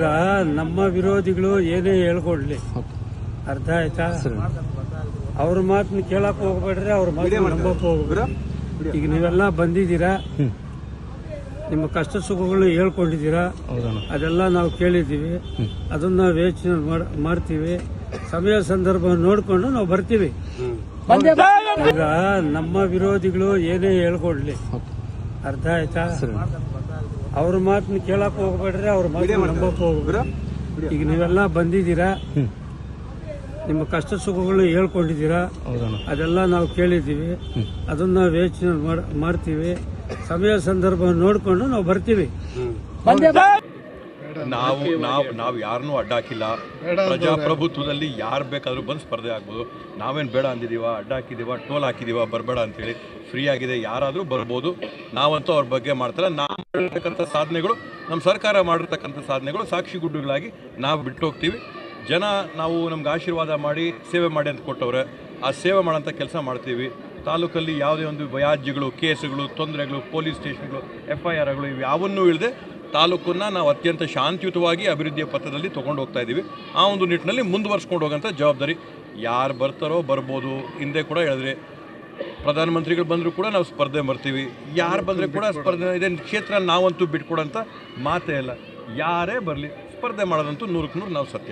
ಈಗ ನಮ್ಮ ವಿರೋಧಿಗಳು ಏನೇ ಹೇಳ್ಕೊಡ್ಲಿ, ಅರ್ಥ ಆಯ್ತಾ? ಅವ್ರ ಮಾತನ್ನ ಕೇಳಕ್ ಹೋಗ್ಬೇಡ್ರಿ, ಅವ್ರ ಮಾತನ್ನ ನಂಬಕ್ ಹೋಗ್ಬೇಡ್ರಿ. ಈಗ ನೀವೆಲ್ಲ ಬಂದಿದ್ದೀರಾ, ನಿಮ್ಮ ಕಷ್ಟ ಸುಖಗಳು ಹೇಳ್ಕೊಂಡಿದ್ದೀರಾ, ಅದೆಲ್ಲ ನಾವು ಕೇಳಿದ್ದೀವಿ. ಅದನ್ನ ಯೋಚನೆ ಮಾಡ್ತೀವಿ. ಸಮಯ ಸಂದರ್ಭ ನೋಡ್ಕೊಂಡು ನಾವು ಬರ್ತೀವಿ. ಈಗ ನಮ್ಮ ವಿರೋಧಿಗಳು ಏನೇ ಹೇಳ್ಕೊಡ್ಲಿ, ಅರ್ಥ ಆಯ್ತಾ? ಅವ್ರ ಮಾತನ್ನ ಕೇಳಕ್ ಹೋಗ್ಬೇಡ್ರಿ, ಅವ್ರ ಮಾತನ್ನ ನಂಬಕ್ ಹೋಗ್ಬೇಡ್ರಿ. ಈಗ ನೀವೆಲ್ಲ ಬಂದಿದ್ದೀರಾ, ನಿಮ್ಮ ಕಷ್ಟ ಸುಖಗಳು ಹೇಳ್ಕೊಂಡಿದ್ದೀರಾ, ಅದೆಲ್ಲ ನಾವು ಕೇಳಿದ್ದೀವಿ. ಅದನ್ನ ಯೋಚನೆ ಮಾಡ್ತೀವಿ. ಸಮಯ ಸಂದರ್ಭ ನೋಡ್ಕೊಂಡು ನಾವು ಬರ್ತೀವಿ. ನಾವು ಯಾರನ್ನೂ ಅಡ್ಡ ಹಾಕಿಲ್ಲ. ಪ್ರಜಾಪ್ರಭುತ್ವದಲ್ಲಿ ಯಾರು ಬೇಕಾದರೂ ಬಂದು ಸ್ಪರ್ಧೆ ಆಗ್ಬೋದು. ನಾವೇನು ಬೇಡ ಅಂದಿದ್ದೀವ, ಅಡ್ಡ ಹಾಕಿದ್ದೀವ, ಟೋಲ್ ಹಾಕಿದ್ದೀವ, ಬರಬೇಡ ಅಂತೇಳಿ. ಫ್ರೀ ಆಗಿದೆ, ಯಾರಾದರೂ ಬರ್ಬೋದು. ನಾವಂತೂ ಅವ್ರ ಬಗ್ಗೆ ಮಾಡ್ತಾರೆ. ನಾವು ಮಾಡಿರ್ತಕ್ಕಂಥ ಸಾಧನೆಗಳು, ನಮ್ಮ ಸರ್ಕಾರ ಮಾಡಿರ್ತಕ್ಕಂಥ ಸಾಧನೆಗಳು ಸಾಕ್ಷಿ ಗುಡ್ಡುಗಳಾಗಿ ನಾವು ಬಿಟ್ಟು ಹೋಗ್ತೀವಿ. ಜನ ನಾವು ನಮ್ಗೆ ಆಶೀರ್ವಾದ ಮಾಡಿ ಸೇವೆ ಮಾಡಿ ಅಂತ ಕೊಟ್ಟವ್ರೆ. ಆ ಸೇವೆ ಮಾಡೋಂಥ ಕೆಲಸ ಮಾಡ್ತೀವಿ. ತಾಲೂಕಲ್ಲಿ ಯಾವುದೇ ಒಂದು ವ್ಯಾಜ್ಯಗಳು, ಕೇಸುಗಳು, ತೊಂದರೆಗಳು, ಪೊಲೀಸ್ ಸ್ಟೇಷನ್ಗಳು, FIRಗಳು ಇವು ಯಾವನ್ನೂ ಇಲ್ಲದೆ ತಾಲೂಕನ್ನು ನಾವು ಅತ್ಯಂತ ಶಾಂತಿಯುತವಾಗಿ ಅಭಿವೃದ್ಧಿಯ ಪಥದಲ್ಲಿ ತೊಗೊಂಡು ಹೋಗ್ತಾ ಇದ್ದೀವಿ. ಆ ಒಂದು ನಿಟ್ಟಿನಲ್ಲಿ ಮುಂದುವರ್ಸ್ಕೊಂಡು ಹೋಗೋಂಥ ಜವಾಬ್ದಾರಿ ಯಾರು ಬರ್ತಾರೋ ಬರ್ಬೋದು. ಹಿಂದೆ ಕೂಡ ಹೇಳಿದ್ರೆ ಪ್ರಧಾನಮಂತ್ರಿಗಳು ಬಂದರೂ ಕೂಡ ನಾವು ಸ್ಪರ್ಧೆ ಮಾಡ್ತೀವಿ. ಯಾರು ಬಂದರೆ ಕೂಡ ಸ್ಪರ್ಧೆ ಇದೆ ಕ್ಷೇತ್ರ ನಾವಂತೂ ಬಿಟ್ಕೊಡೋಂಥ ಮಾತೇ ಇಲ್ಲ. ಯಾರೇ ಬರಲಿ ಸ್ಪರ್ಧೆ ಮಾಡೋದಂತೂ 100ಕ್ಕೆ 100 ನಾವು ಸತ್ಯ.